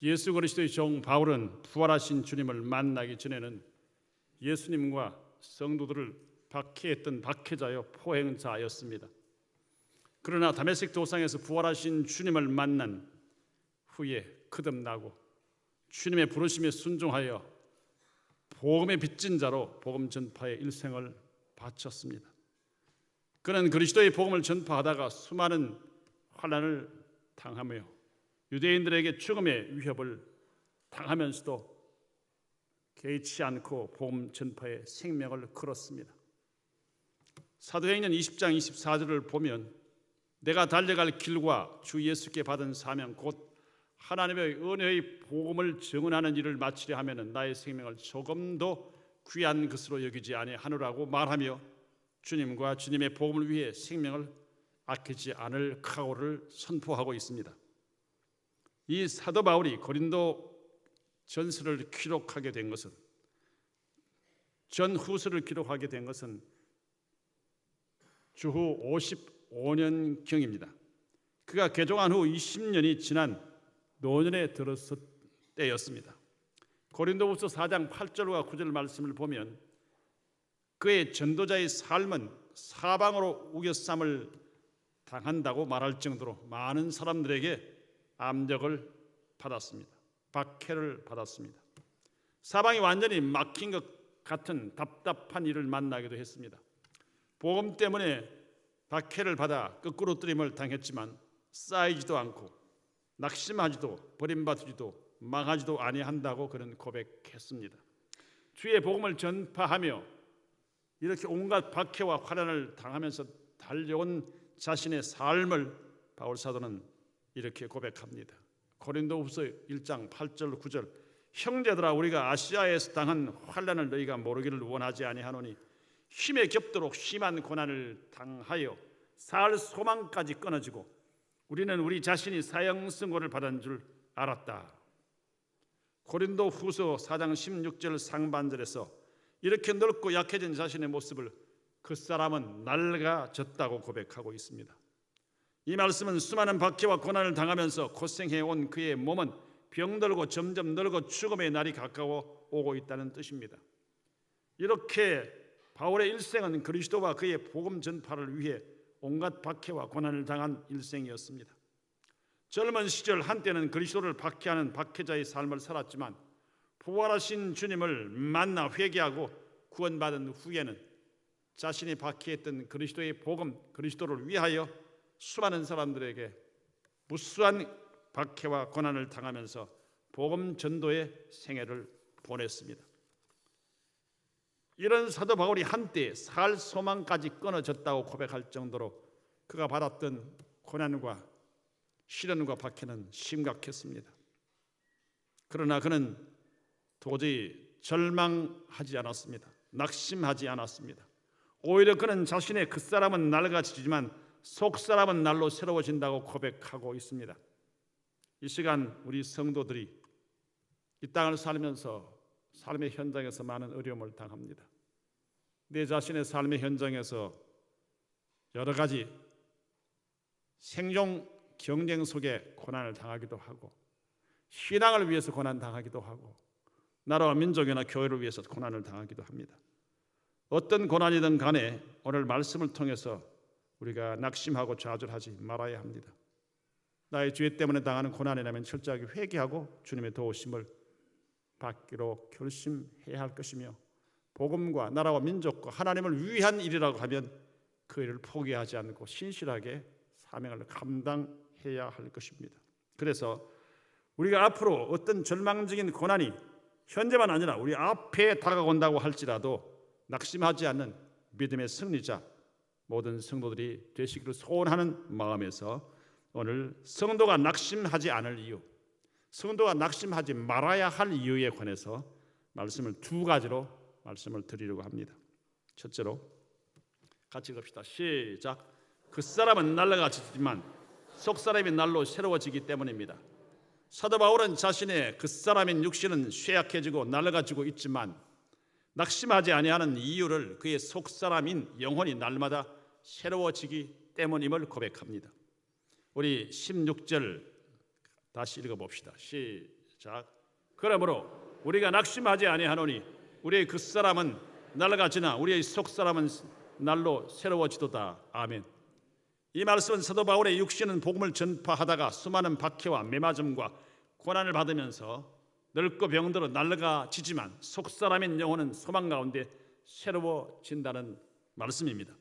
예수 그리스도의 종 바울은 부활하신 주님을 만나기 전에는 예수님과 성도들을 박해했던 박해자요 포행자였습니다. 그러나 다메섹 도상에서 부활하신 주님을 만난 후에 거듭나고 주님의 부르심에 순종하여 복음의 빚진 자로 복음 전파에 일생을 바쳤습니다. 그는 그리스도의 복음을 전파하다가 수많은 환난을 당하며 유대인들에게 죽음의 위협을 당하면서도 개의치 않고 복음 전파에 생명을 걸었습니다. 사도행전 20장 24절을 보면 내가 달려갈 길과 주 예수께 받은 사명 곧 하나님의 은혜의 복음을 증언하는 일을 마치려 하면 나의 생명을 조금도 귀한 것으로 여기지 아니하노라고 말하며 주님과 주님의 복음을 위해 생명을 아끼지 않을 각오를 선포하고 있습니다. 이 사도 바울이 고린도 전서를 기록하게 된 것은 전후서를 기록하게 된 것은 주후 55년경입니다. 그가 개종한 후 20년이 지난 노년에 들었을 때였습니다. 고린도후서 4장 8절과 9절 말씀을 보면 그의 전도자의 삶은 사방으로 우겨쌈을 당한다고 말할 정도로 많은 사람들에게 압력을 받았습니다. 박해를 받았습니다. 사방이 완전히 막힌 것 같은 답답한 일을 만나기도 했습니다. 복음 때문에 박해를 받아 거꾸로 뜨림을 당했지만 쌓이지도 않고 낙심하지도 버림받지도 망하지도 아니한다고 그는 고백했습니다. 주의 복음을 전파하며 이렇게 온갖 박해와 환난을 당하면서 달려온 자신의 삶을 바울 사도는 이렇게 고백합니다. 고린도후서 1장 8절 9절 형제들아 우리가 아시아에서 당한 환난을 너희가 모르기를 원하지 아니하노니 힘에 겹도록 심한 고난을 당하여 살 소망까지 끊어지고 우리는 우리 자신이 사형선고를 받은 줄 알았다. 고린도후서 4장 16절 상반절에서 이렇게 늙고 약해진 자신의 모습을 그 사람은 낡아졌다고 고백하고 있습니다. 이 말씀은 수많은 박해와 고난을 당하면서 고생해온 그의 몸은 병들고 점점 늙어 죽음의 날이 가까워 오고 있다는 뜻입니다. 이렇게 바울의 일생은 그리스도와 그의 복음 전파를 위해 온갖 박해와 고난을 당한 일생이었습니다. 젊은 시절 한때는 그리스도를 박해하는 박해자의 삶을 살았지만 부활하신 주님을 만나 회개하고 구원받은 후에는 자신이 박해했던 그리스도의 복음, 그리스도를 위하여 수많은 사람들에게 무수한 박해와 고난을 당하면서 복음 전도의 생애를 보냈습니다. 이런 사도 바울이 한때 살 소망까지 끊어졌다고 고백할 정도로 그가 받았던 고난과 시련과 박해는 심각했습니다. 그러나 그는 도저히 절망하지 않았습니다. 낙심하지 않았습니다. 오히려 그는 자신의 겉사람은 낡아지지만 속사람은 날로 새로워진다고 고백하고 있습니다. 이 시간 우리 성도들이 이 땅을 살면서 삶의 현장에서 많은 어려움을 당합니다. 내 자신의 삶의 현장에서 여러 가지 생존 경쟁 속에 고난을 당하기도 하고 신앙을 위해서 고난 당하기도 하고 나라와 민족이나 교회를 위해서 고난을 당하기도 합니다. 어떤 고난이든 간에 오늘 말씀을 통해서 우리가 낙심하고 좌절하지 말아야 합니다. 나의 죄 때문에 당하는 고난이라면 철저하게 회개하고 주님의 도우심을 받기로 결심해야 할 것이며 복음과 나라와 민족과 하나님을 위한 일이라고 하면 그 일을 포기하지 않고 신실하게 사명을 감당해야 할 것입니다. 그래서 우리가 앞으로 어떤 절망적인 고난이 현재만 아니라 우리 앞에 다가온다고 할지라도 낙심하지 않는 믿음의 승리자 모든 성도들이 되시기를 소원하는 마음에서 오늘 성도가 낙심하지 않을 이유, 성도가 낙심하지 말아야 할 이유에 관해서 말씀을 두 가지로 말씀을 드리려고 합니다. 첫째로 같이 읽읍시다. 시작. 그 사람은 낡아지지만 속 사람이 날로 새로워지기 때문입니다. 사도 바울은 자신의 그 사람인 육신은 쇠약해지고 낡아지고 있지만 낙심하지 아니하는 이유를 그의 속 사람인 영혼이 날마다 새로워지기 때문임을 고백합니다. 우리 16절 다시 읽어봅시다. 시작. 시작. 그러므로 우리가 낙심하지 아니하노니 우리의 겉사람은 날아가 지나 우리의 속사람은 날로 새로워지도다. 아멘. 이 말씀은 사도 바울의 육신은 복음을 전파하다가 수많은 박해와 매맞음과 고난을 받으면서 늙고 병들어 날아가 지지만 속사람인 영혼은 소망 가운데 새로워진다는 말씀입니다.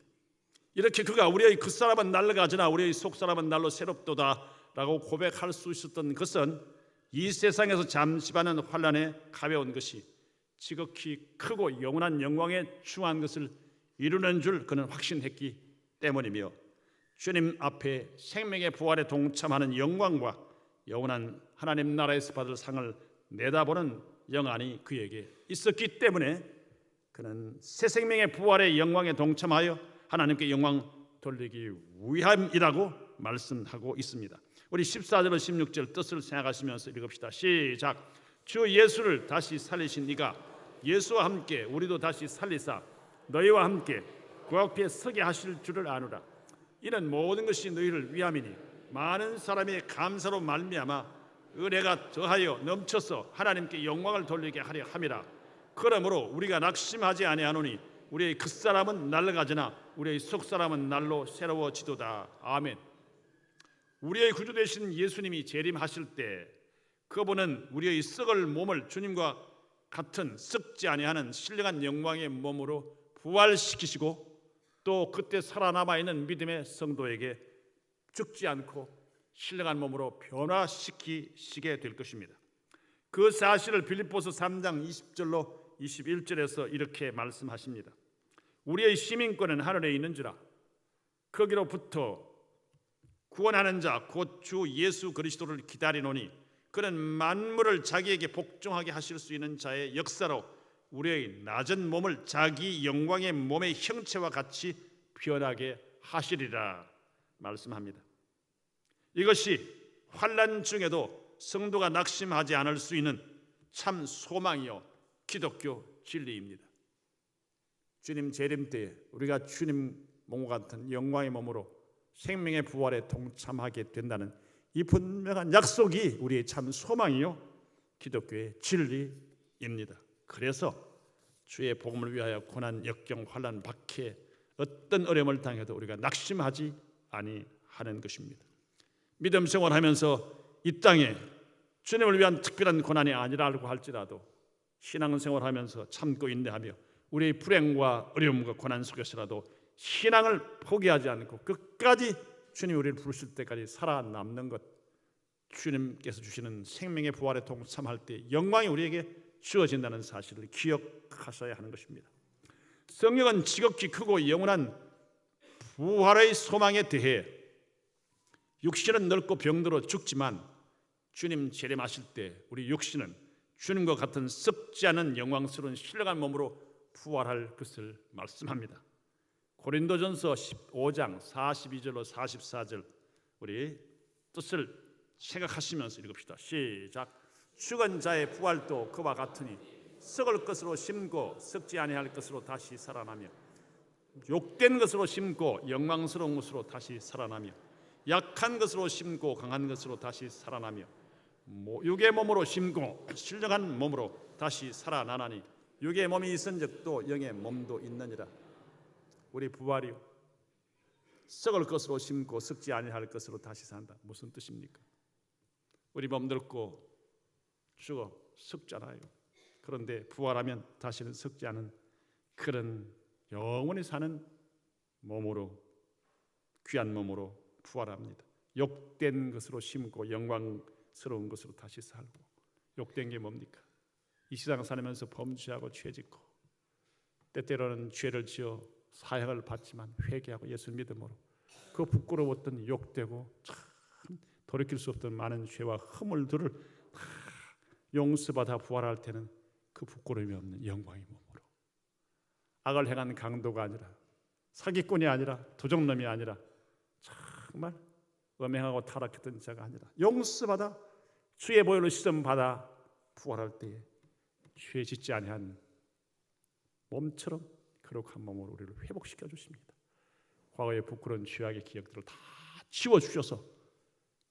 이렇게 그가 우리의 겉사람은 날아가지나 우리의 속사람은 날로 새롭도다 라고 고백할 수 있었던 것은 이 세상에서 잠시받는 환난에 가벼운 것이 지극히 크고 영원한 영광에 중한 것을 이루는 줄 그는 확신했기 때문이며 주님 앞에 생명의 부활에 동참하는 영광과 영원한 하나님 나라에서 받을 상을 내다보는 영안이 그에게 있었기 때문에 그는 새 생명의 부활의 영광에 동참하여 하나님께 영광 돌리기 위함이라고 말씀하고 있습니다. 우리 14절과 16절 뜻을 생각하시면서 읽읍시다. 시작. 주 예수를 다시 살리신 이가 예수와 함께 우리도 다시 살리사 너희와 함께 그 앞에 서게 하실 줄을 아노라. 이는 모든 것이 너희를 위함이니 많은 사람의 감사로 말미암아 은혜가 더하여 넘쳐서 하나님께 영광을 돌리게 하려 함이라. 그러므로 우리가 낙심하지 아니하노니 우리의 겉사람은 날아가지나 우리의 속사람은 날로 새로워지도다. 아멘. 우리의 구주 되신 예수님이 재림하실 때 그분은 우리의 썩을 몸을 주님과 같은 썩지 아니하는 신령한 영광의 몸으로 부활시키시고 또 그때 살아남아 있는 믿음의 성도에게 죽지 않고 신령한 몸으로 변화시키시게 될 것입니다. 그 사실을 빌립보서 3장 20절로 21절에서 이렇게 말씀하십니다. 우리의 시민권은 하늘에 있는지라 거기로부터 구원하는 자 곧 주 예수 그리스도를 기다리노니 그는 만물을 자기에게 복종하게 하실 수 있는 자의 역사로 우리의 낮은 몸을 자기 영광의 몸의 형체와 같이 변하게 하시리라 말씀합니다. 이것이 환난 중에도 성도가 낙심하지 않을 수 있는 참 소망이요 기독교 진리입니다. 주님 재림 때에 우리가 주님 몸과 같은 영광의 몸으로 생명의 부활에 동참하게 된다는 이 분명한 약속이 우리의 참 소망이요 기독교의 진리입니다. 그래서 주의 복음을 위하여 고난, 역경, 환난, 박해 어떤 어려움을 당해도 우리가 낙심하지 아니하는 것입니다. 믿음 생활하면서 이 땅에 주님을 위한 특별한 고난이 아니라고 할지라도 신앙생활하면서 참고 인내하며 우리의 불행과 어려움과 고난 속에서라도 신앙을 포기하지 않고 끝까지 주님 우리를 부르실 때까지 살아남는 것, 주님께서 주시는 생명의 부활에 동참할 때 영광이 우리에게 주어진다는 사실을 기억하셔야 하는 것입니다. 성령은 지극히 크고 영원한 부활의 소망에 대해 육신은 늙고 병들어 죽지만 주님 재림하실 때 우리 육신은 주님과 같은 썩지 않은 영광스러운 신령한 몸으로 부활할 것을 말씀합니다. 고린도전서 15장 42절로 44절 우리 뜻을 생각하시면서 읽읍시다. 시작. 죽은 자의 부활도 그와 같으니 썩을 것으로 심고 썩지 아니할 것으로 다시 살아나며 욕된 것으로 심고 영광스러운 것으로 다시 살아나며 약한 것으로 심고 강한 것으로 다시 살아나며 육의 몸으로 심고 신령한 몸으로 다시 살아나나니 육의 몸이 있은즉 또 영의 몸도 있느니라. 우리 부활이요 썩을 것으로 심고 썩지 아니할 것으로 다시 산다. 무슨 뜻입니까? 우리 몸 늙고 죽어 썩잖아요. 그런데 부활하면 다시는 썩지 않은 그런 영원히 사는 몸으로 귀한 몸으로 부활합니다. 욕된 것으로 심고 영광스러운 것으로 다시 살고. 욕된 게 뭡니까? 이 세상 살면서 범죄하고 죄짓고 때때로는 죄를 지어 사형을 받지만 회개하고 예수 믿음으로 그 부끄러웠던 욕되고 참 돌이킬 수 없던 많은 죄와 허물들을 다 용서받아 부활할 때는 그 부끄러움이 없는 영광의 몸으로 악을 행한 강도가 아니라 사기꾼이 아니라 도적놈이 아니라 정말 음행하고 타락했던 자가 아니라 용서받아 주의 보혈로 씻음받아 부활할 때에 죄 짓지 아니한 몸처럼 거룩한 몸으로 우리를 회복시켜 주십니다. 과거의 부끄러운 죄악의 기억들을 다 지워주셔서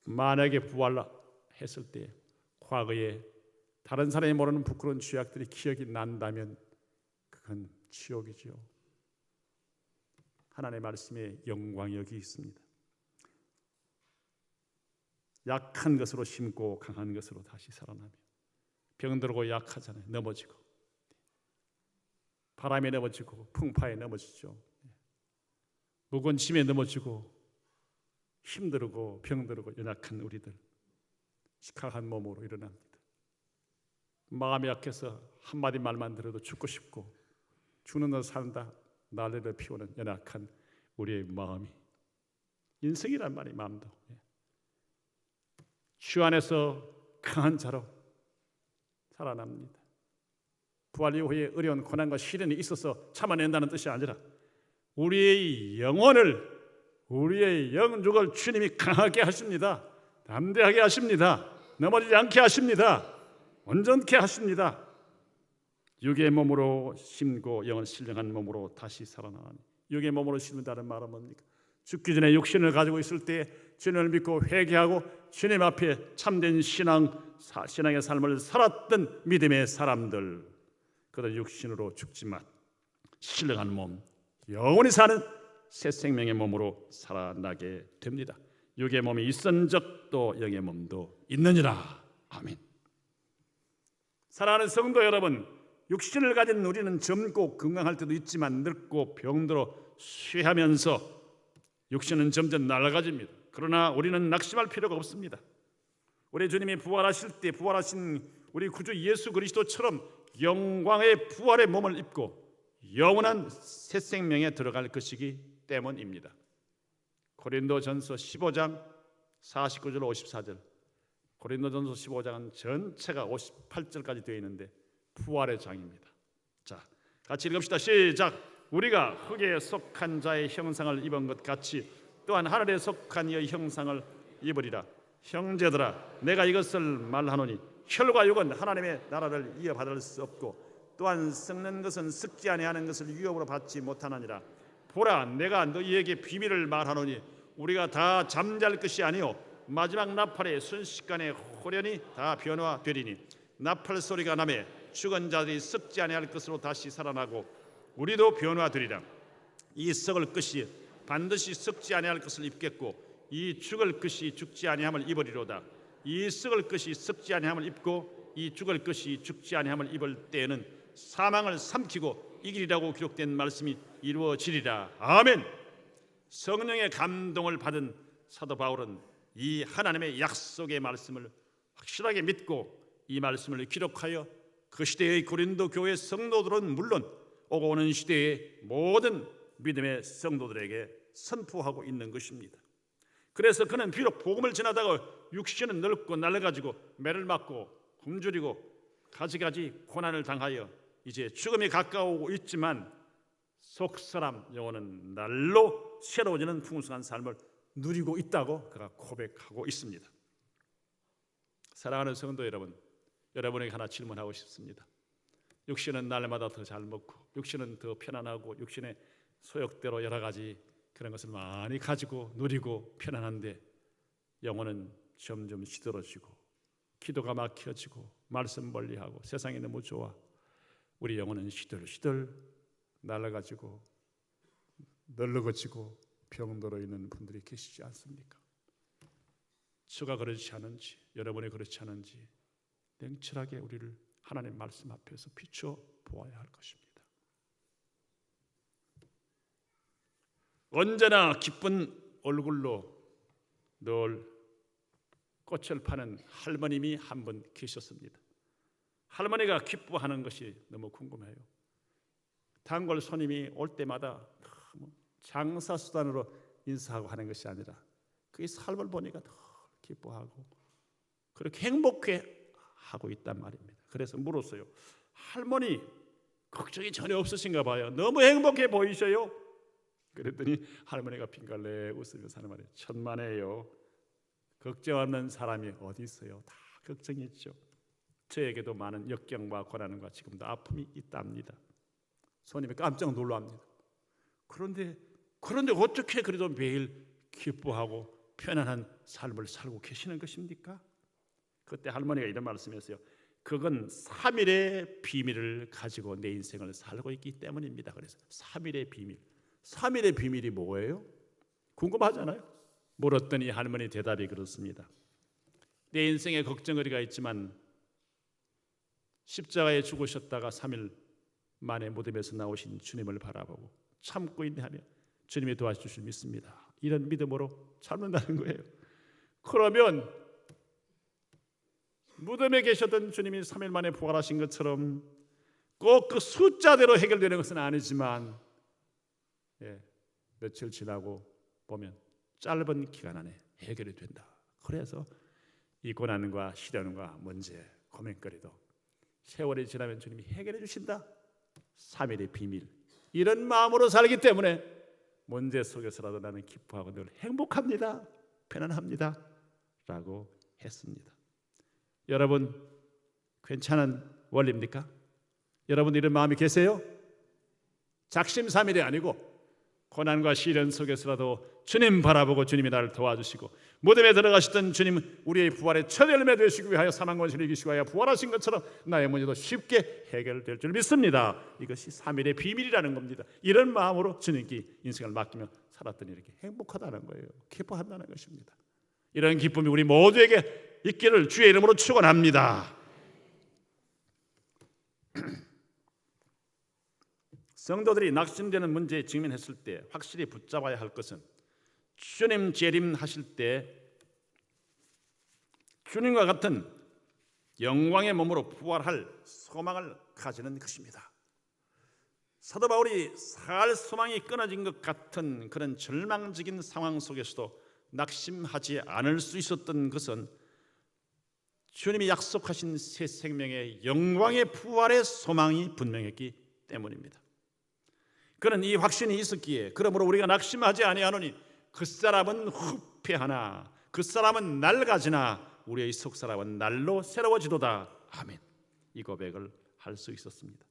만약에 부활했을 때 과거의 다른 사람이 모르는 부끄러운 죄악들이 기억이 난다면 그건 지옥이죠. 하나님의 말씀에 영광이 여기 있습니다. 약한 것으로 심고 강한 것으로 다시 살아나며, 병들고 약하잖아요. 넘어지고, 바람에 넘어지고 풍파에 넘어지죠. 무거운 짐에 넘어지고 힘들고 병들고 연약한 우리들, 시크한 몸으로 일어납니다. 마음이 약해서 한마디 말만 들어도 죽고 싶고 죽는 너 산다 난리를 피우는 연약한 우리의 마음이, 인생이란 말이 마음도 주 안에서 강한 자로 살아납니다. 부활 이후에 어려운 고난과 시련이 있어서 참아낸다는 뜻이 아니라 우리의 영혼을, 우리의 영육을 주님이 강하게 하십니다. 담대하게 하십니다. 넘어지지 않게 하십니다. 온전케 하십니다. 육의 몸으로 심고 영은 신령한 몸으로 다시 살아나니, 육의 몸으로 심는다는 말은 뭡니까? 죽기 전에 육신을 가지고 있을 때 주님을 믿고 회개하고 주님 앞에 참된 신앙의 삶을 살았던 믿음의 사람들, 그들 육신으로 죽지만 신령한 몸, 영원히 사는 새 생명의 몸으로 살아나게 됩니다. 육의 몸이 있은적 또 영의 몸도 있느니라. 아멘. 사랑하는 성도 여러분, 육신을 가진 우리는 젊고 건강할 때도 있지만 늙고 병들어 쇠하면서 육신은 점점 낡아집니다. 그러나 우리는 낙심할 필요가 없습니다. 우리 주님이 부활하실 때 부활하신 우리 구주 예수 그리스도처럼 영광의 부활의 몸을 입고 영원한 새 생명에 들어갈 것이기 때문입니다. 고린도전서 15장 49절 54절, 고린도전서 15장은 전체가 58절까지 되어 있는데 부활의 장입니다. 자, 같이 읽읍시다. 시작. 우리가 흙에 속한 자의 형상을 입은 것 같이 또한 하늘에 속한 이의 형상을 입으리라. 형제들아, 내가 이것을 말하노니 혈과 육은 하나님의 나라를 이어받을 수 없고 또한 썩는 것은 썩지 아니하는 것을 유업으로 받지 못하느니라. 보라, 내가 너희에게 비밀을 말하노니 우리가 다 잠잘 것이 아니요 마지막 나팔에 순식간에 호련히 다 변화되리니, 나팔 소리가 나매 죽은 자들이 썩지 아니할 것으로 다시 살아나고 우리도 변화되리라. 이 썩을 것이 반드시 썩지 아니할 것을 입겠고 이 죽을 것이 죽지 아니함을 입으리로다. 이 썩을 것이 썩지 아니함을 입고 이 죽을 것이 죽지 아니함을 입을 때에는 사망을 삼키고 이기리라고 기록된 말씀이 이루어지리라. 아멘. 성령의 감동을 받은 사도 바울은 이 하나님의 약속의 말씀을 확실하게 믿고 이 말씀을 기록하여 그 시대의 고린도 교회 성도들은 물론 오고 오는 시대의 모든 믿음의 성도들에게 선포하고 있는 것입니다. 그래서 그는 비록 복음을 전하다가 육신은 늙고 낡아지고 매를 맞고 굶주리고 가지가지 고난을 당하여 이제 죽음이 가까우고 있지만 속사람 영혼은 날로 새로워지는 풍성한 삶을 누리고 있다고 그가 고백하고 있습니다. 사랑하는 성도 여러분, 여러분에게 하나 질문하고 싶습니다. 육신은 날마다 더 잘 먹고 육신은 더 편안하고 육신의 소욕대로 여러 가지 그런 것을 많이 가지고 누리고 편안한데 영혼은 점점 시들어지고 기도가 막혀지고 말씀 멀리하고 세상이 너무 좋아 우리 영혼은 시들시들 날아가지고 널르거지고 병들어 있는 분들이 계시지 않습니까? 저가 그렇지 않은지 여러분이 그렇지 않은지 냉철하게 우리를 하나님 말씀 앞에서 비춰 보아야 할 것입니다. 언제나 기쁜 얼굴로 늘 꽃을 파는 할머님이 한 분 계셨습니다. 할머니가 기뻐하는 것이 너무 궁금해요. 단골 손님이 올 때마다 장사 수단으로 인사하고 하는 것이 아니라 그 삶을 보니까 더 기뻐하고 그렇게 행복해 하고 있단 말입니다. 그래서 물었어요. 할머니 걱정이 전혀 없으신가 봐요. 너무 행복해 보이셔요. 그랬더니 할머니가 빙갈래 웃으면서 하는 말이 천만에요. 걱정 없는 사람이 어디 있어요. 다 걱정이 있죠. 저에게도 많은 역경과 고난과 지금도 아픔이 있답니다. 손님이 깜짝 놀랍니다. 그런데 어떻게 그래도 매일 기뻐하고 편안한 삶을 살고 계시는 것입니까? 그때 할머니가 이런 말씀했어요. 그건 3일의 비밀을 가지고 내 인생을 살고 있기 때문입니다. 그래서 3일의 비밀. 3일의 비밀이 뭐예요? 궁금하잖아요. 물었더니 할머니 대답이 그렇습니다. 내 인생에 걱정거리가 있지만 십자가에 죽으셨다가 3일 만에 무덤에서 나오신 주님을 바라보고 참고 인내하며 주님이 도와주실 믿습니다. 이런 믿음으로 참는다는 거예요. 그러면 무덤에 계셨던 주님이 3일 만에 부활하신 것처럼 꼭 그 숫자대로 해결되는 것은 아니지만 며칠 지나고 보면 짧은 기간 안에 해결이 된다. 그래서 이 고난과 시련과 문제, 고민거리도 세월이 지나면 주님이 해결해 주신다. 3일의 비밀. 이런 마음으로 살기 때문에 문제 속에서라도 나는 기뻐하고 늘 행복합니다. 편안합니다. 라고 했습니다. 여러분 괜찮은 원리입니까? 여러분 이런 마음이 계세요? 작심삼일이 아니고 고난과 시련 속에서라도 주님 바라보고 주님이 나를 도와주시고 무덤에 들어가셨던 주님 우리의 부활의 첫 열매 되시기 위하여 사망권세를 이기시기 위하여 부활하신 것처럼 나의 문제도 쉽게 해결될 줄 믿습니다. 이것이 3일의 비밀이라는 겁니다. 이런 마음으로 주님께 인생을 맡기며 살았더니 이렇게 행복하다는 거예요. 기뻐한다는 것입니다. 이런 기쁨이 우리 모두에게 있기를 주의 이름으로 축원합니다. 성도들이 낙심되는 문제에 직면했을 때 확실히 붙잡아야 할 것은 주님 재림하실 때 주님과 같은 영광의 몸으로 부활할 소망을 가지는 것입니다. 사도 바울이 살 소망이 끊어진 것 같은 그런 절망적인 상황 속에서도 낙심하지 않을 수 있었던 것은 주님이 약속하신 새 생명의 영광의 부활의 소망이 분명했기 때문입니다. 그는 이 확신이 있었기에 그러므로 우리가 낙심하지 아니하노니 그 사람은 후패하나 그 사람은 낡아지나 우리의 속 사람은 날로 새로워지도다. 아멘. 이 고백을 할 수 있었습니다.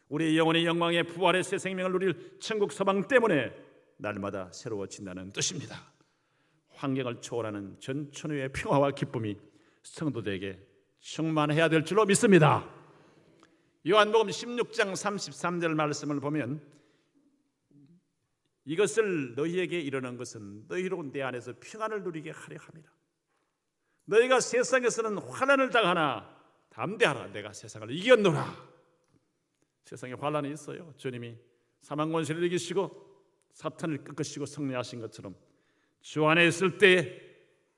우리의 영혼의 영광의 부활의 새 생명을 누릴 천국 소망 때문에 날마다 새로워진다는 뜻입니다. 환경을 초월하는 전천후의 평화와 기쁨이 성도들에게 충만해야 될 줄로 믿습니다. 요한복음 16장 33절 말씀을 보면 이것을 너희에게 이르는 것은 너희로 내 안에서 평안을 누리게 하려 함이라. 너희가 세상에서는 환난을 당하나 담대하라. 내가 세상을 이겼노라. 세상에 환난이 있어요. 주님이 사망 권세를 이기시고 사탄을 꺾으시고 승리하신 것처럼 주 안에 있을 때에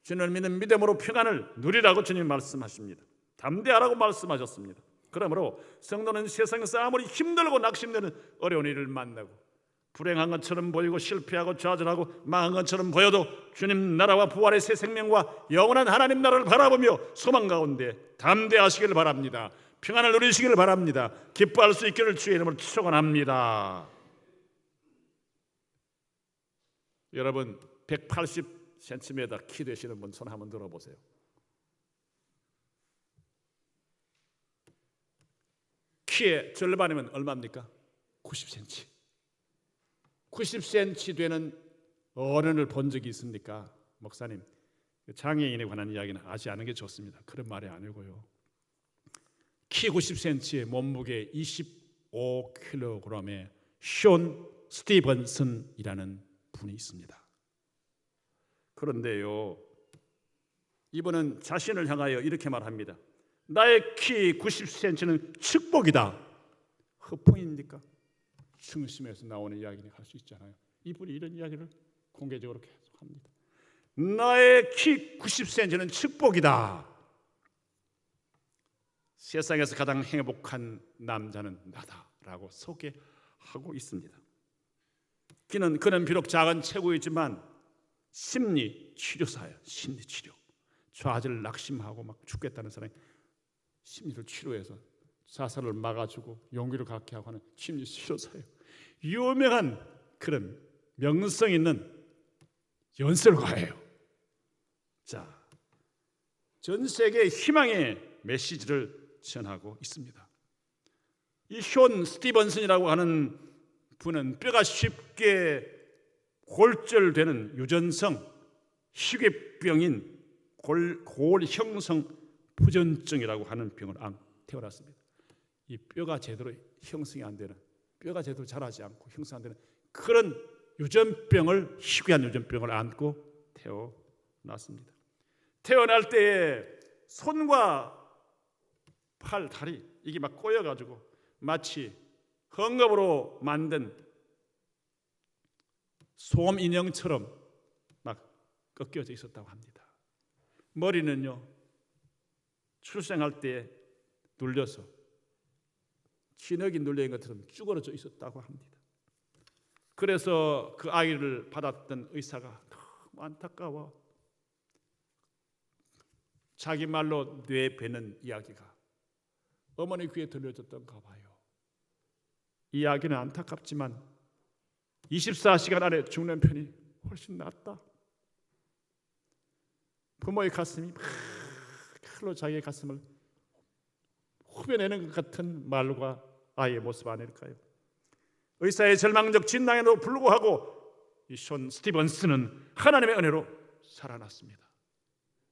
주님을 믿는 믿음으로 평안을 누리라고 주님 말씀하십니다. 담대하라고 말씀하셨습니다. 그러므로 성도는 세상에서 아무리 힘들고 낙심되는 어려운 일을 만나고 불행한 것처럼 보이고 실패하고 좌절하고 망한 것처럼 보여도 주님 나라와 부활의 새 생명과 영원한 하나님 나라를 바라보며 소망 가운데 담대하시기를 바랍니다. 평안을 누리시기를 바랍니다. 기뻐할 수 있기를 주의 이름으로 축원합니다. 여러분 180cm 키 되시는 분 손 한번 들어보세요. 키의 절반이면 얼마입니까? 90cm. 90cm 되는 어른을 본 적이 있습니까? 목사님, 장애인에 관한 이야기는 하지 않은 게 좋습니다. 그런 말이 아니고요. 키 90cm의 몸무게 25kg의 숀 스티븐슨이라는 분이 있습니다. 그런데요, 이분은 자신을 향하여 이렇게 말합니다. 나의 키 90cm는 축복이다. 허풍입니까? 중심에서 나오는 이야기를 할 수 있잖아요. 이분이 이런 이야기를 공개적으로 계속합니다. 나의 키 90cm는 축복이다. 세상에서 가장 행복한 남자는 나다라고 소개하고 있습니다. 그는 비록 작은 체구이지만 심리 치료사예요. 심리 치료. 좌절 낙심하고 막 죽겠다는 사람이 심리를 치료해서 자살을 막아주고 용기를 갖게 하고 하는 심리 치료사예요. 유명한 그런 명성 있는 연설가예요. 자, 전 세계에 희망의 메시지를 전하고 있습니다. 이 숀 스티븐슨이라고 하는 분은 뼈가 쉽게 골절되는 유전성 희귀병인 골형성 부전증이라고 하는 병을 앓고 태어났습니다. 이 뼈가 제대로 형성이 안 되는, 뼈가 제대로 자라지 않고 형성 안 되는 그런 유전병을, 희귀한 유전병을 안고 태어났습니다. 태어날 때에 손과 팔, 다리 이게 막 꼬여가지고 마치 헝겊으로 만든 솜 인형처럼 막 꺾여져 있었다고 합니다. 머리는요, 출생할 때 눌려서 진흙이 눌려있는 것처럼 쭈그러져 있었다고 합니다. 그래서 그 아이를 받았던 의사가 너무 안타까워 자기 말로 뇌배는 이야기가 어머니 귀에 들려졌던가 봐요. 이 이야기는 안타깝지만 24시간 안에 죽는 편이 훨씬 낫다. 부모의 가슴이 막 칼로 자기의 가슴을 후벼내는 것 같은 말과 아이의 모습 아닐까요? 의사의 절망적 진단에도 불구하고 이 숀 스티븐스는 하나님의 은혜로 살아났습니다.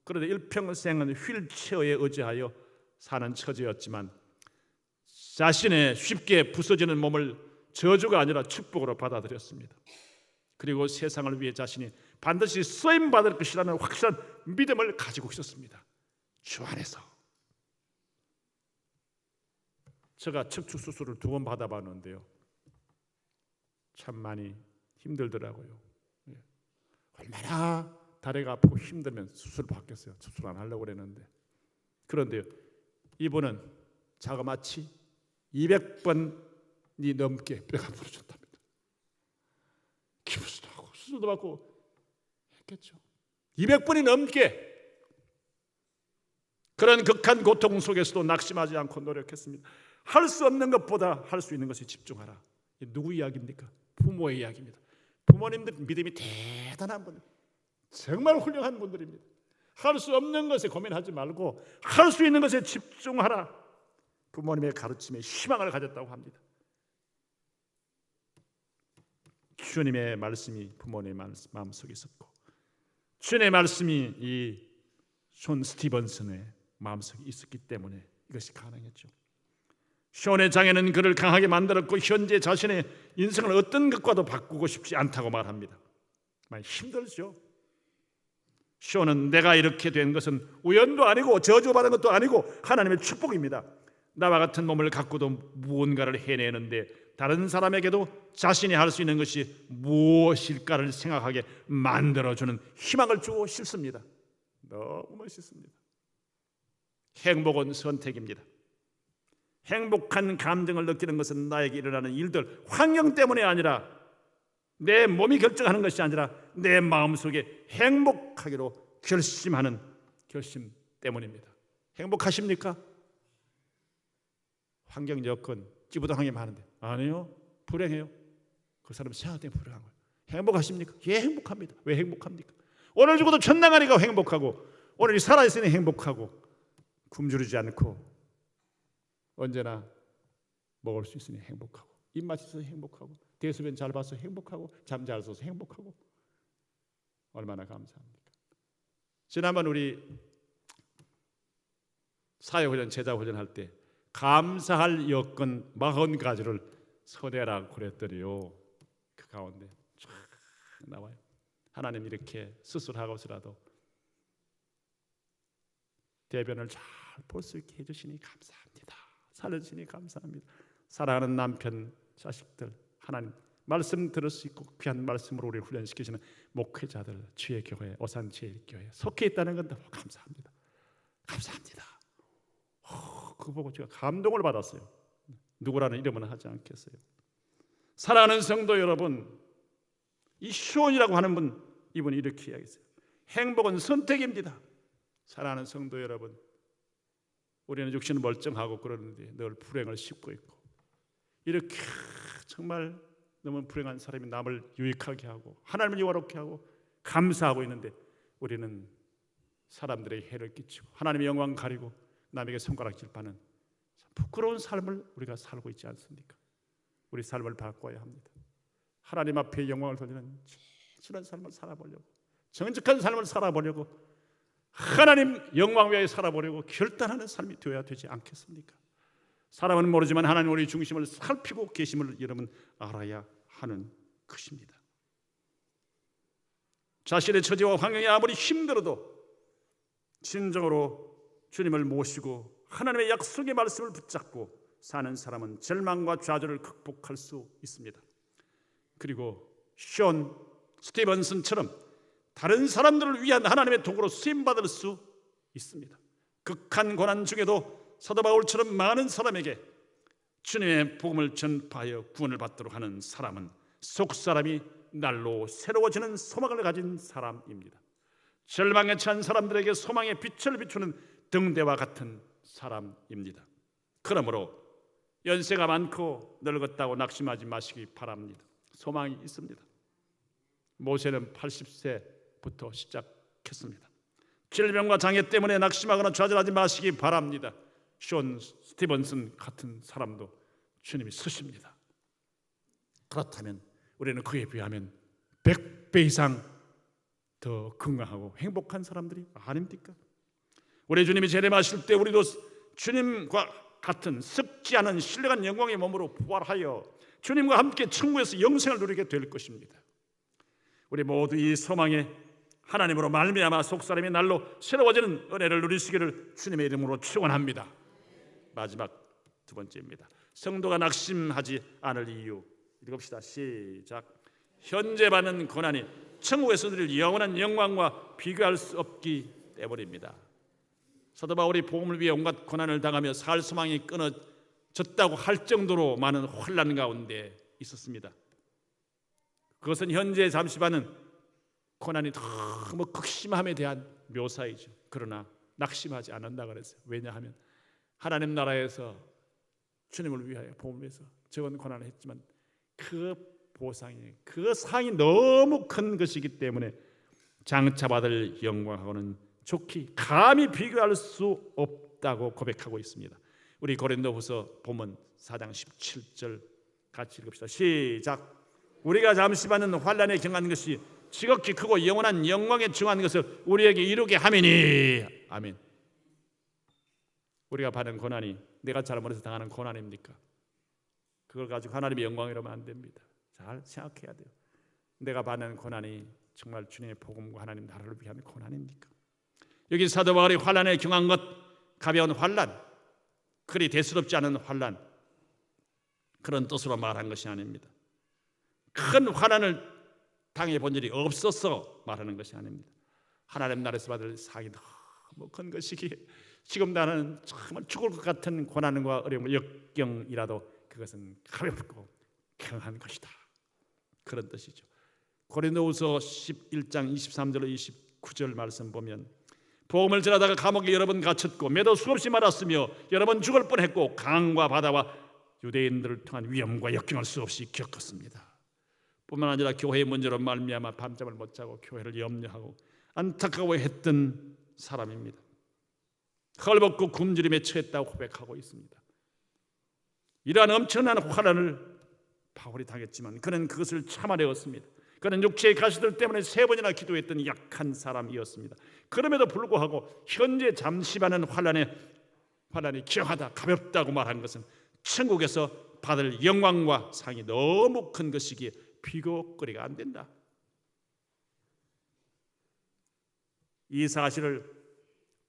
그런데 일평생은 휠체어에 의지하여 사는 처지였지만 자신의 쉽게 부서지는 몸을 저주가 아니라 축복으로 받아들였습니다. 그리고 세상을 위해 자신이 반드시 쓰임받을 것이라는 확실한 믿음을 가지고 있었습니다. 주 안에서. 제가 척추 수술을 2번 받아봤는데요, 참 많이 힘들더라고요. 얼마나 다리가 아프고 힘들면 수술 받겠어요. 수술 안 하려고 그랬는데. 그런데요, 이분은 자그마치 200번이 넘게 뼈가 부러졌답니다. 기부스도 하고 수술도 받고 했겠죠. 200번이 넘게. 그런 극한 고통 속에서도 낙심하지 않고 노력했습니다. 할 수 없는 것보다 할 수 있는 것에 집중하라. 누구 이야기입니까? 부모의 이야기입니다. 부모님들 믿음이 대단한 분들, 정말 훌륭한 분들입니다. 할 수 없는 것에 고민하지 말고 할 수 있는 것에 집중하라. 부모님의 가르침에 희망을 가졌다고 합니다. 주님의 말씀이 부모님의 마음속에 있었고, 주님의 말씀이 이 숀 스티븐슨의 마음속에 있었기 때문에 이것이 가능했죠. 숀의 장애는 그를 강하게 만들었고 현재 자신의 인생을 어떤 것과도 바꾸고 싶지 않다고 말합니다. 많이 힘들죠. 숀은 내가 이렇게 된 것은 우연도 아니고 저주받은 것도 아니고 하나님의 축복입니다. 나와 같은 몸을 갖고도 무언가를 해내는데 다른 사람에게도 자신이 할 수 있는 것이 무엇일까를 생각하게 만들어주는 희망을 주고 싶습니다. 너무 멋있습니다. 행복은 선택입니다. 행복한 감정을 느끼는 것은 나에게 일어나는 일들, 환경 때문이 아니라, 내 몸이 결정하는 것이 아니라 내 마음속에 행복하기로 결심하는 결심 때문입니다. 행복하십니까? 환경 여건 찌부당하게 많은데 아니요, 불행해요. 그 사람 생각 때문에 불행한 거예요. 행복하십니까? 예, 행복합니다. 왜 행복합니까? 오늘 죽어도 천당하니까 행복하고, 오늘 살아있으니 행복하고, 굶주리지 않고 언제나 먹을 수 있으니 행복하고, 입맛 있어서 행복하고, 대소변 잘 봐서 행복하고, 잠 잘 자서 행복하고, 얼마나 감사합니까? 지난번 우리 사회훈련, 제자훈련 할 때 감사할 여건 40가지를 서대라고 그랬더니요, 그 가운데 쫙 나와요. 하나님 이렇게 수술하고서라도 대변을 잘 볼 수 있게 해주시니 감사합니다. 살려주시니 감사합니다. 사랑하는 남편, 자식들, 하나님 말씀 들을 수 있고 귀한 말씀으로 우리를 훈련시키시는 목회자들, 주의 교회, 오산 제일교회 속해 있다는 건 너무 감사합니다. 감사합니다. 그거 보고 제가 감동을 받았어요. 누구라는 이름은 하지 않겠어요. 사랑하는 성도 여러분, 이 숀이라고 하는 분, 이분이 이렇게 이야기했어요. 행복은 선택입니다. 사랑하는 성도 여러분, 우리는 육신은 멀쩡하고 그러는데 늘 불행을 씹고 있고, 이렇게 정말 너무 불행한 사람이 남을 유익하게 하고 하나님을 영화롭게 하고 감사하고 있는데, 우리는 사람들에게 해를 끼치고 하나님의 영광 가리고 남에게 손가락질 받는 부끄러운 삶을 우리가 살고 있지 않습니까? 우리 삶을 바꿔야 합니다. 하나님 앞에 영광을 돌리는 진실한 삶을 살아보려고, 정직한 삶을 살아보려고, 하나님 영광 위하여 살아보려고 결단하는 삶이 되어야 되지 않겠습니까? 사람은 모르지만 하나님 우리 중심을 살피고 계심을 여러분 알아야 하는 것입니다. 자신의 처지와 환경이 아무리 힘들어도 진정으로 주님을 모시고 하나님의 약속의 말씀을 붙잡고 사는 사람은 절망과 좌절을 극복할 수 있습니다. 그리고 션 스티븐슨처럼 다른 사람들을 위한 하나님의 도구로 쓰임받을 수 있습니다. 극한 고난 중에도 사도 바울처럼 많은 사람에게 주님의 복음을 전파하여 구원을 받도록 하는 사람은 속사람이 날로 새로워지는 소망을 가진 사람입니다. 절망에 처한 사람들에게 소망의 빛을 비추는 등대와 같은 사람입니다. 그러므로 연세가 많고 늙었다고 낙심하지 마시기 바랍니다. 소망이 있습니다. 모세는 80세부터 시작했습니다. 질병과 장애 때문에 낙심하거나 좌절하지 마시기 바랍니다. 션 스티븐슨 같은 사람도 주님이 쓰십니다. 그렇다면 우리는 그에 비하면 100배 이상 더 건강하고 행복한 사람들이 아닙니까? 우리 주님이 재림하실 때 우리도 주님과 같은 썩지 않은 신령한 영광의 몸으로 부활하여 주님과 함께 천국에서 영생을 누리게 될 것입니다. 우리 모두 이 소망에 하나님으로 말미암아 속사람이 날로 새로워지는 은혜를 누리시기를 주님의 이름으로 축원합니다. 마지막 두 번째입니다. 성도가 낙심하지 않을 이유 읽읍시다. 시작. 현재 받는 고난이 천국에서 누릴 영원한 영광과 비교할 수 없기 때문입니다. 사도 바울이 복음을 위해 온갖 고난을 당하며 살 소망이 끊어졌다고 할 정도로 많은 환난 가운데 있었습니다. 그것은 현재 잠시 받는 고난이 너무 극심함에 대한 묘사이죠. 그러나 낙심하지 않는다 그랬어요. 왜냐하면 하나님 나라에서 주님을 위하여 복음을 위해서 적은 고난을 했지만 그 보상이 그 상이 너무 큰 것이기 때문에 장차 받을 영광하고는 좋게 감히 비교할 수 없다고 고백하고 있습니다. 우리 고린도후서 본문 4장 17절 같이 읽읍시다. 시작. 우리가 잠시 받는 환난에 경한 것이 지극히 크고 영원한 영광에 중한 것을 우리에게 이루게 함이니. 아멘. 우리가 받는 고난이 내가 잘못해서 당하는 고난입니까? 그걸 가지고 하나님의 영광이라면 안 됩니다. 잘 생각해야 돼요. 내가 받는 고난이 정말 주님의 복음과 하나님 나라를 위한 고난입니까? 여기 사도 바울이 환난에 경한 것, 가벼운 환난, 그리 대수롭지 않은 환난, 그런 뜻으로 말한 것이 아닙니다. 큰 환난을 당해본 일이 없어서 말하는 것이 아닙니다. 하나님 나라에서 받을 상이 너무 큰 것이기에 지금 나는 정말 죽을 것 같은 고난과 어려움을 역경이라도 그것은 가볍고 강한 것이다. 그런 뜻이죠. 고린도후서 11장 23절로 29절 말씀 보면 복음을 전하다가 감옥에 여러 번 갇혔고 매도 수없이 말았으며 여러 번 죽을 뻔했고 강과 바다와 유대인들을 통한 위험과 역경을 수없이 겪었습니다. 뿐만 아니라 교회의 문제로 말미암아 밤잠을 못 자고 교회를 염려하고 안타까워했던 사람입니다. 헐벗고 굶주림에 처했다고 고백하고 있습니다. 이러한 엄청난 환난을 바울이 당했지만 그는 그것을 참아내었습니다. 그는 육체의 가시들 때문에 3번이나 기도했던 약한 사람이었습니다. 그럼에도 불구하고 현재 잠시 받는 환난이 귀하다, 가볍다고 말한 것은 천국에서 받을 영광과 상이 너무 큰 것이기에 비교거리가 안 된다. 이 사실을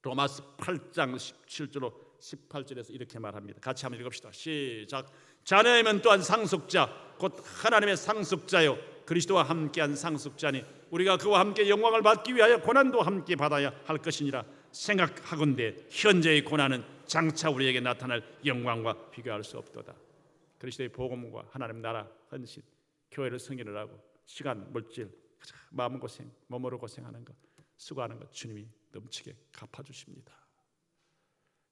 로마서 8장 17절로 18절에서 이렇게 말합니다. 같이 한번 읽읍시다. 시작. 자녀이면 또한 상속자 곧 하나님의 상속자요 그리스도와 함께한 상속자니 우리가 그와 함께 영광을 받기 위하여 고난도 함께 받아야 할 것이니라 생각하건대 현재의 고난은 장차 우리에게 나타날 영광과 비교할 수 없도다. 그리스도의 복음과 하나님 나라 헌신, 교회를 승인을 하고 시간, 물질, 마음고생, 몸으로 고생하는 것, 수고하는 것 주님이 넘치게 갚아주십니다.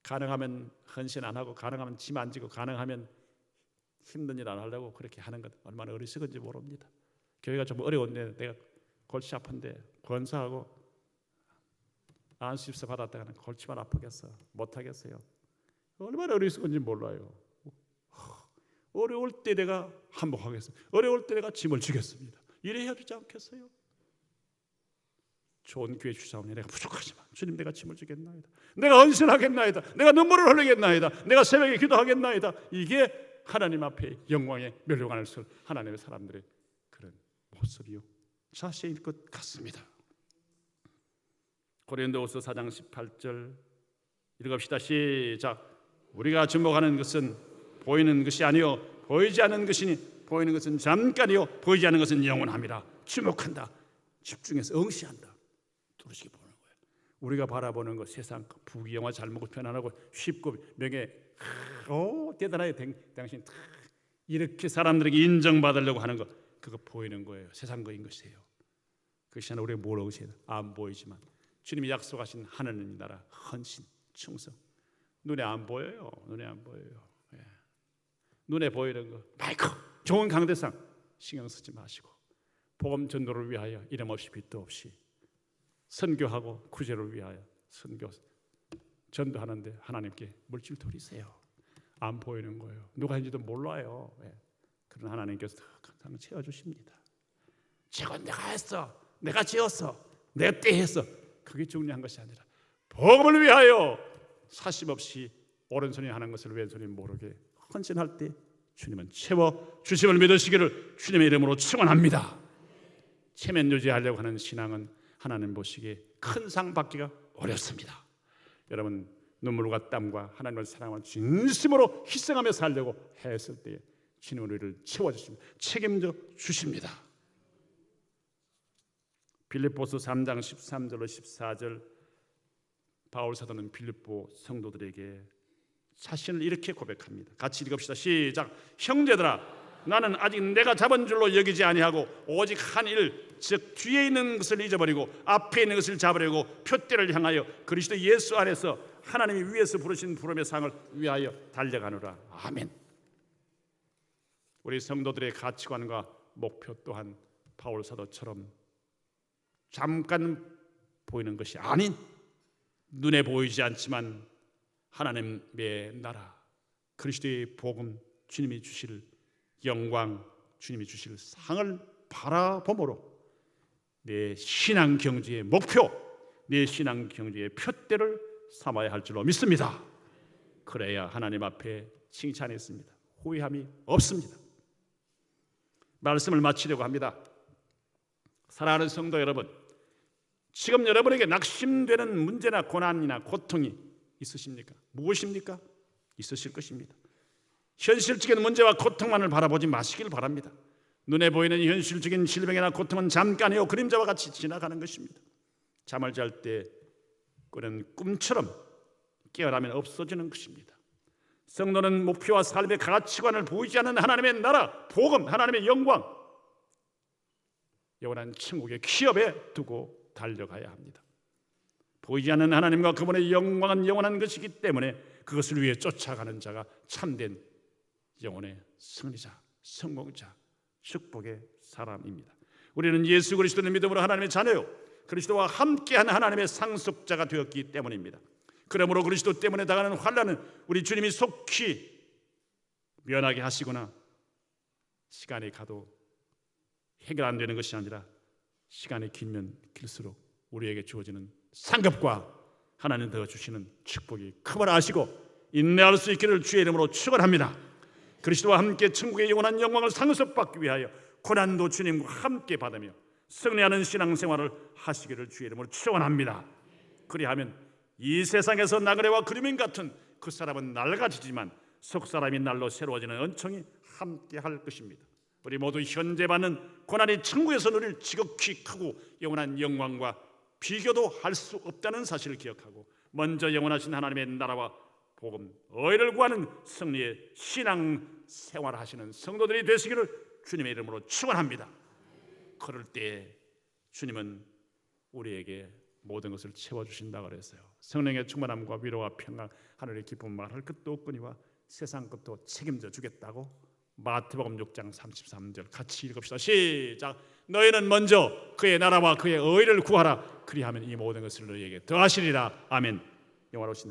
가능하면 헌신 안 하고 가능하면 짐 안 지고 가능하면 힘든 일 안 하려고 그렇게 하는 것 얼마나 어리석은지 모릅니다. 교회가 좀 어려운데 내가 골치 아픈데 권사하고 안수입사 받았다가는 골치만 아프겠어 못하겠어요. 얼마나 어리석은지 몰라요. 어려울 때 내가 한복하겠습니다. 어려울 때 내가 짐을 지겠습니다. 이래 해야 되지 않겠어요? 좋은 교회 주사오니 내가 부족하지만 주님 내가 짐을 지겠나이다. 내가 헌신하겠나이다. 내가 눈물을 흘리겠나이다. 내가 새벽에 기도하겠나이다. 이게 하나님 앞에 영광의 멸류관을 쓸 하나님의 사람들의 그런 모습이요 자세일 것 같습니다. 고린도후서 4장 18절 읽읍시다. 시작. 우리가 주목하는 것은 보이는 것이 아니요 보이지 않는 것이니 보이는 것은 잠깐이요 보이지 않는 것은 영원함이라. 주목한다. 집중해서 응시한다. 뚜렷이 보는 거예요. 우리가 바라보는 것 세상 부귀영화 잘 먹고 편안하고 쉽고 명예 대단하게 당신 이렇게 사람들에게 인정받으려고 하는 것 그거 보이는 거예요. 세상 거인 것이에요. 그것이 하나 우리가 뭘 의지해야 돼? 안 보이지만 주님이 약속하신 하나님 나라 헌신 충성 눈에 안 보여요. 눈에 안 보여요. 예. 눈에 보이는 거 마이크 좋은 강대상 신경 쓰지 마시고 복음 전도를 위하여 이름 없이 빛도 없이 선교하고 구제를 위하여 선교 전도하는데 하나님께 물질 드리세요. 안 보이는 거예요. 누가 했는지도 몰라요. 예. 그런 하나님께서 항상 채워주십니다. 저건 내가 했어. 내가 지었어. 내 때 했어. 그게 중요한 것이 아니라 복음을 위하여 사심 없이 오른손이 하는 것을 왼손이 모르게 헌신할 때 주님은 채워주심을 믿으시기를 주님의 이름으로 축원합니다. 체면 유지하려고 하는 신앙은 하나님 보시기에 큰 상 받기가 어렵습니다. 여러분 눈물과 땀과 하나님을 사랑하는 진심으로 희생하며 살려고 했을 때에 주님은 우리를 채워주십니다. 책임져 주십니다. 빌립보서 3장 13절로 14절 바울 사도는 빌립보 성도들에게 자신을 이렇게 고백합니다. 같이 읽읍시다. 시작. 형제들아 나는 아직 내가 잡은 줄로 여기지 아니하고 오직 한 일 즉 뒤에 있는 것을 잊어버리고 앞에 있는 것을 잡으려고 표대를 향하여 그리스도 예수 안에서 하나님이 위에서 부르신 부름의 상을 위하여 달려가노라. 아멘. 우리 성도들의 가치관과 목표 또한 바울 사도처럼 잠깐 보이는 것이 아닌 눈에 보이지 않지만 하나님의 나라 그리스도의 복음 주님이 주실 영광 주님이 주실 상을 바라봄으로 내 신앙 경지의 목표 내 신앙 경지의 표대를 삼아야 할 줄로 믿습니다. 그래야 하나님 앞에 칭찬이 있습니다. 후회함이 없습니다. 말씀을 마치려고 합니다. 사랑하는 성도 여러분, 지금 여러분에게 낙심되는 문제나 고난이나 고통이 있으십니까? 무엇입니까? 있으실 것입니다. 현실적인 문제와 고통만을 바라보지 마시길 바랍니다. 눈에 보이는 현실적인 질병이나 고통은 잠깐이요 그림자와 같이 지나가는 것입니다. 잠을 잘 때 꾸는 꿈처럼 깨어나면 없어지는 것입니다. 성도는 목표와 삶의 가치관을 보이지 않는 하나님의 나라, 복음, 하나님의 영광, 영원한 천국의 기업에 두고 달려가야 합니다. 보이지 않는 하나님과 그분의 영광은 영원한 것이기 때문에 그것을 위해 쫓아가는 자가 참된 영혼의 승리자, 성공자, 축복의 사람입니다. 우리는 예수 그리스도를 믿음으로 하나님의 자녀요 그리스도와 함께한 하나님의 상속자가 되었기 때문입니다. 그러므로 그리스도 때문에 당하는 환난은 우리 주님이 속히 면하게 하시거나 시간이 가도 해결 안 되는 것이 아니라 시간이 길면 길수록 우리에게 주어지는 상급과 하나님 더 주시는 축복이 크걸 아시고 인내할 수 있기를 주의 이름으로 축원합니다. 그리스도와 함께 천국의 영원한 영광을 상속받기 위하여 고난도 주님과 함께 받으며 승리하는 신앙생활을 하시기를 주의 이름으로 축원합니다. 그리하면 이 세상에서 나그네와 그리민 같은 그 사람은 낡아지지만 속사람이 날로 새로워지는 은총이 함께 할 것입니다. 우리 모두 현재 받는 고난이 천국에서 누릴 지극히 크고 영원한 영광과 비교도 할 수 없다는 사실을 기억하고 먼저 영원하신 하나님의 나라와 복음, 의를 구하는 승리의 신앙 생활하시는 성도들이 되시기를 주님의 이름으로 축원합니다. 그럴 때 주님은 우리에게 모든 것을 채워주신다고 그랬어요. 성령의 충만함과 위로와 평강 하늘의 기쁨 말할 것도 없거니와 세상 것도 책임져 주겠다고 마태복음 6장 33절 같이 읽읍시다. 시작. 너희는 먼저 그의 나라와 그의 의를 구하라. 그리하면 이 모든 것을 너희에게 더하시리라. 아멘. 영화로우신